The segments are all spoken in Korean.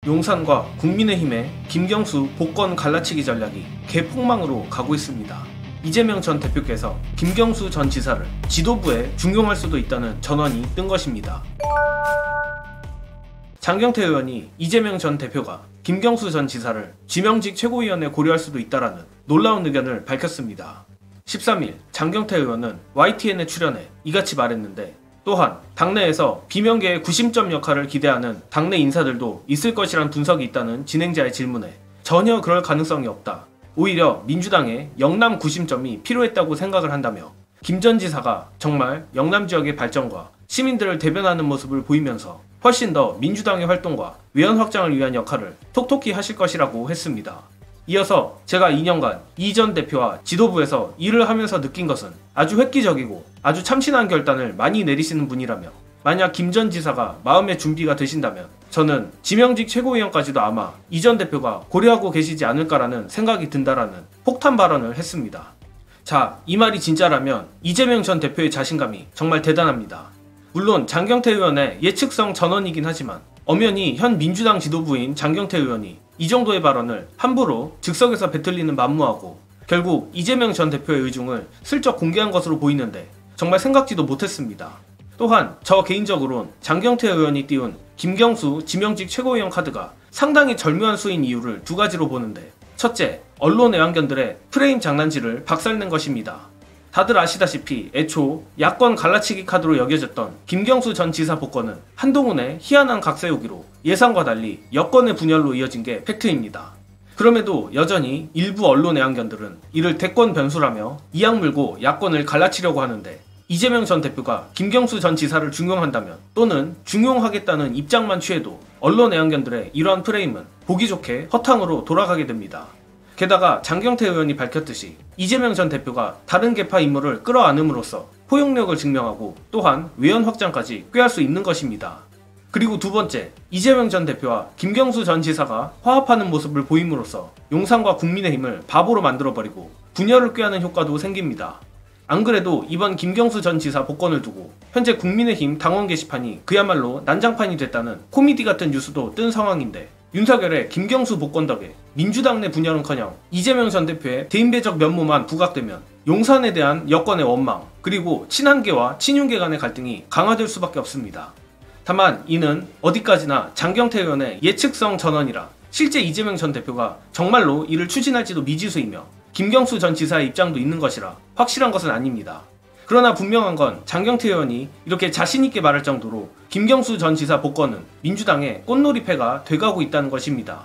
용산과 국민의힘의 김경수 복권 갈라치기 전략이 개폭망으로 가고 있습니다. 이재명 전 대표께서 김경수 전 지사를 지도부에 중용할 수도 있다는 전언이 뜬 것입니다. 장경태 의원이 이재명 전 대표가 김경수 전 지사를 지명직 최고위원에 고려할 수도 있다라는 놀라운 의견을 밝혔습니다. 13일 장경태 의원은 YTN에 출연해 이같이 말했는데, 또한 당내에서 비명계의 구심점 역할을 기대하는 당내 인사들도 있을 것이란 분석이 있다는 진행자의 질문에 전혀 그럴 가능성이 없다, 오히려 민주당의 영남 구심점이 필요했다고 생각을 한다며 김 전 지사가 정말 영남 지역의 발전과 시민들을 대변하는 모습을 보이면서 훨씬 더 민주당의 활동과 외연 확장을 위한 역할을 톡톡히 하실 것이라고 했습니다. 이어서 제가 2년간 이 전 대표와 지도부에서 일을 하면서 느낀 것은 아주 획기적이고 아주 참신한 결단을 많이 내리시는 분이라며, 만약 김 전 지사가 마음의 준비가 되신다면 저는 지명직 최고위원까지도 아마 이 전 대표가 고려하고 계시지 않을까라는 생각이 든다라는 폭탄 발언을 했습니다. 자, 이 말이 진짜라면 이재명 전 대표의 자신감이 정말 대단합니다. 물론 장경태 의원의 예측성 전언이긴 하지만 엄연히 현 민주당 지도부인 장경태 의원이 이 정도의 발언을 함부로 즉석에서 뱉을리는 만무하고 결국 이재명 전 대표의 의중을 슬쩍 공개한 것으로 보이는데 정말 생각지도 못했습니다. 또한 저 개인적으론 장경태 의원이 띄운 김경수 지명직 최고위원 카드가 상당히 절묘한 수인 이유를 두 가지로 보는데, 첫째, 언론 애완견들의 프레임 장난질을 박살낸 것입니다. 다들 아시다시피 애초 야권 갈라치기 카드로 여겨졌던 김경수 전 지사 복권은 한동훈의 희한한 각세우기로 예상과 달리 여권의 분열로 이어진 게 팩트입니다. 그럼에도 여전히 일부 언론 애완견들은 이를 대권 변수라며 이악 물고 야권을 갈라치려고 하는데, 이재명 전 대표가 김경수 전 지사를 중용한다면 또는 중용하겠다는 입장만 취해도 언론 애완견들의 이러한 프레임은 보기 좋게 허탕으로 돌아가게 됩니다. 게다가 장경태 의원이 밝혔듯이 이재명 전 대표가 다른 계파 인물을 끌어안음으로써 포용력을 증명하고 또한 외연 확장까지 꾀할 수 있는 것입니다. 그리고 두 번째, 이재명 전 대표와 김경수 전 지사가 화합하는 모습을 보임으로써 용산과 국민의힘을 바보로 만들어버리고 분열을 꾀하는 효과도 생깁니다. 안 그래도 이번 김경수 전 지사 복권을 두고 현재 국민의힘 당원 게시판이 그야말로 난장판이 됐다는 코미디 같은 뉴스도 뜬 상황인데, 윤석열의 김경수 복권 덕에 민주당 내 분열은커녕 이재명 전 대표의 대인배적 면모만 부각되면 용산에 대한 여권의 원망, 그리고 친한계와 친윤계 간의 갈등이 강화될 수밖에 없습니다. 다만 이는 어디까지나 장경태 의원의 예측성 전언이라 실제 이재명 전 대표가 정말로 이를 추진할지도 미지수이며 김경수 전 지사의 입장도 있는 것이라 확실한 것은 아닙니다. 그러나 분명한 건 장경태 의원이 이렇게 자신있게 말할 정도로 김경수 전 지사 복권은 민주당의 꽃놀이패가 돼가고 있다는 것입니다.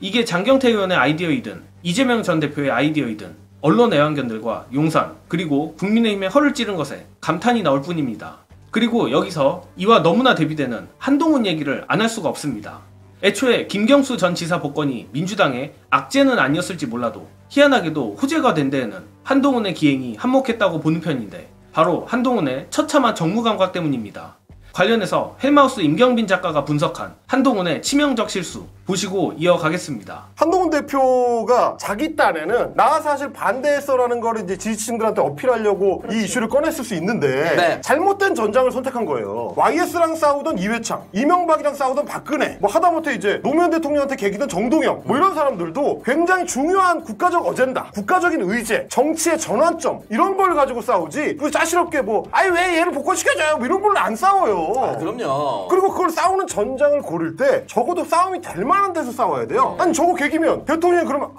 이게 장경태 의원의 아이디어이든 이재명 전 대표의 아이디어이든 언론 애완견들과 용산 그리고 국민의힘의 허를 찌른 것에 감탄이 나올 뿐입니다. 그리고 여기서 이와 너무나 대비되는 한동훈 얘기를 안 할 수가 없습니다. 애초에 김경수 전 지사 복권이 민주당의 악재는 아니었을지 몰라도 희한하게도 호재가 된 데에는 한동훈의 기행이 한몫했다고 보는 편인데, 바로 한동훈의 처참한 정무 감각 때문입니다. 관련해서 헬마우스 임경빈 작가가 분석한 한동훈의 치명적 실수 보시고 이어가겠습니다. 한동훈 대표가 자기 딴에는 나 사실 반대했어라는 거를 이제 지지층들한테 어필하려고 이 이슈를 꺼냈을 수 있는데, 네. 잘못된 전장을 선택한 거예요. YS랑 싸우던 이회창, 이명박이랑 싸우던 박근혜, 뭐 하다못해 이제 노무현 대통령한테 개기던 정동영, 뭐 이런 사람들도 굉장히 중요한 국가적 어젠다, 국가적인 의제, 정치의 전환점 이런 걸 가지고 싸우지, 그리고 짜시럽게 뭐 아니 왜 얘를 복권시켜줘요 뭐 이런 걸로 안 싸워요. 그럼요. 그리고 그걸 싸우는 전장을 고를 때 적어도 싸움이 될 만한 데서 싸워야 돼요. 아니 저거 계기면 대통령이 그러면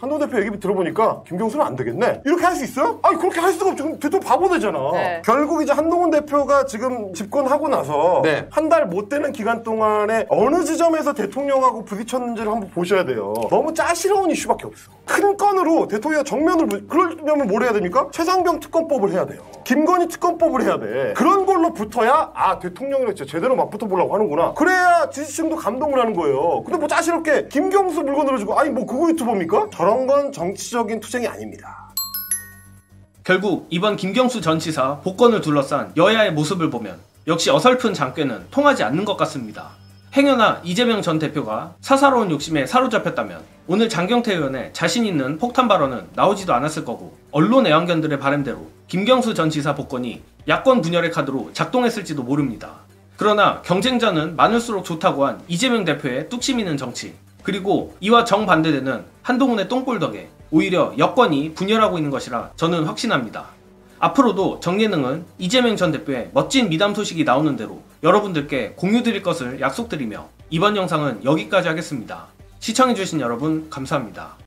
한동훈 대표 얘기 들어보니까 김경수는 안 되겠네 이렇게 할 수 있어요? 아니 그렇게 할 수가 없죠. 그럼 대통령 바보 되잖아. 네. 결국 이제 한동훈 대표가 지금 집권하고 나서 네. 한 달 못 되는 기간 동안에 어느 지점에서 대통령하고 부딪혔는지를 한번 보셔야 돼요. 너무 짜시러운 이슈밖에 없어. 큰 건으로 대통령이 정면으로 그러려면 뭘 해야 됩니까? 최상병 특검법을 해야 돼요. 김건희 특검법을 해야 돼. 그런 걸로 붙어야 대통령이랑 진짜 제대로 맞붙어 보려고 하는구나. 그래야 지지층도 감동을 하는 거예요. 근데 뭐 짜시럽게 김경수 물건으로 주고 아니 뭐 그거 유튜버입니까? 저런 건 정치적인 투쟁이 아닙니다. 결국 이번 김경수 전 지사 복권을 둘러싼 여야의 모습을 보면 역시 어설픈 장꾀는 통하지 않는 것 같습니다. 행여나 이재명 전 대표가 사사로운 욕심에 사로잡혔다면 오늘 장경태 의원의 자신 있는 폭탄 발언은 나오지도 않았을 거고, 언론 애완견들의 바람대로 김경수 전 지사 복권이 야권 분열의 카드로 작동했을지도 모릅니다. 그러나 경쟁자는 많을수록 좋다고 한 이재명 대표의 뚝심 있는 정치, 그리고 이와 정반대되는 한동훈의 똥볼 덕에 오히려 여권이 분열하고 있는 것이라 저는 확신합니다. 앞으로도 정예능은 이재명 전 대표의 멋진 미담 소식이 나오는 대로 여러분들께 공유드릴 것을 약속드리며 이번 영상은 여기까지 하겠습니다. 시청해주신 여러분 감사합니다.